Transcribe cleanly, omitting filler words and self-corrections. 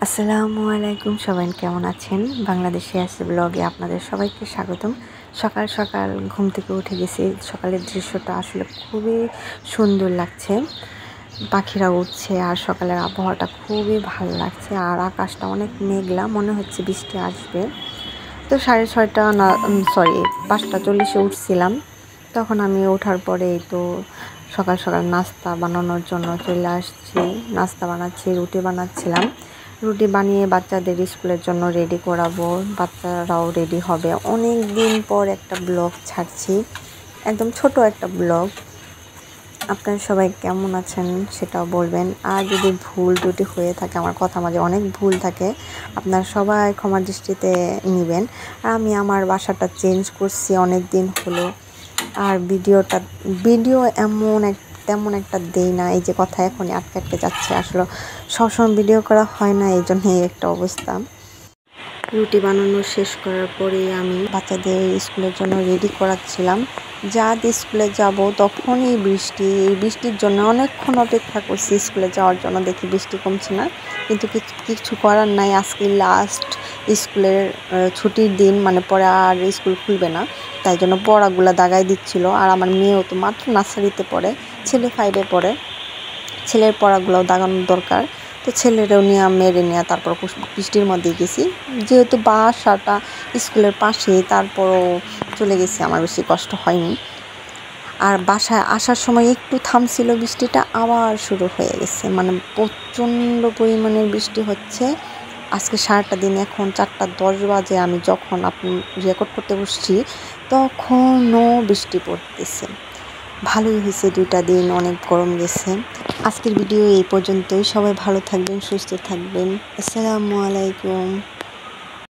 আসসালামু আলাইকুম, সবাই কেমন আছেন? বাংলাদেশে আসছে ব্লগে আপনাদের সবাইকে স্বাগতম। সকাল সকাল ঘুম থেকে উঠে গেছি। সকালের দৃশ্যটা আসলে খুবই সুন্দর লাগছে। পাখিরা উঠছে আর সকালের আবহাওয়াটা খুবই ভালো লাগছে। আর আকাশটা অনেক মেঘলা, মনে হচ্ছে বৃষ্টি আসবে। তো 6:30 না, 5:40 উঠছিলাম। তখন আমি ওঠার পরেই তো সকাল সকাল নাস্তা বানানোর জন্য চলে আসছি। নাস্তা বানাচ্ছি, রুটি বানাচ্ছিলাম। রুটি বানিয়ে বাচ্চাদের স্কুলের জন্য রেডি করাবো, বাচ্চারাও রেডি হবে। অনেক দিন পর একটা ব্লগ ছাড়ছি, একদম ছোট একটা ব্লগ। আপনারা সবাই কেমন আছেন সেটাও বলবেন। আর যদি ভুল ত্রুটি হয়ে থাকে, আমার কথা মাঝে অনেক ভুল থাকে, আপনারা সবাই ক্ষমা দৃষ্টিতে নেবেন। আমি আমার বাসাটা চেঞ্জ করছি অনেক দিন হলো। আর ভিডিও তেমন একটা দেই না, এই যে কথা এখনই আটকে আটকে যাচ্ছে। আসলে সবসময় ভিডিও করা হয় না, এই জন্যই একটা অবস্থা। রুটি বানানো শেষ করার পরে আমি বাচ্চাদের স্কুলের জন্য রেডি করাচ্ছিলাম। স্কুলে যাব তখনই বৃষ্টি। এই বৃষ্টির জন্য অনেকক্ষণ অপেক্ষা করছি স্কুলে যাওয়ার জন্য, দেখি বৃষ্টি কমছে না। কিন্তু কিছু করার নাই, আজকে লাস্ট স্কুলের ছুটির দিন, মানে পরে আর স্কুল খুলবে না। তাই জন্য পড়াগুলো দাগাই দিচ্ছিল। আর আমার মেয়েও তো মাত্র নার্সারিতে পড়ে, ছেলে 5-এ পড়ে। ছেলের পড়াগুলোও দাগানোর দরকার। তো ছেলেরও নিয়ে মেরে নিয়ে তারপর বৃষ্টির মধ্যেই গেছি। যেহেতু বাসাটা স্কুলের পাশেই, তারপরও চলে গেছি, আমার বেশি কষ্ট হয়নি। আর বাসায় আসার সময় একটু থামছিল বৃষ্টিটা, আবার শুরু হয়ে গেছে, মানে প্রচণ্ড পরিমাণের বৃষ্টি হচ্ছে। আজকে সারাটা দিন, এখন 4:10 বাজে, আমি যখন আপনি রেকর্ড করতে বসছি তখনও বৃষ্টি পড়তেছে। ভালোই হয়েছে, 2টা দিন অনেক গরম গেছে। আজকের ভিডিও এই পর্যন্তই। সবাই ভালো থাকবেন, সুস্থ থাকবেন। আসসালামু আলাইকুম।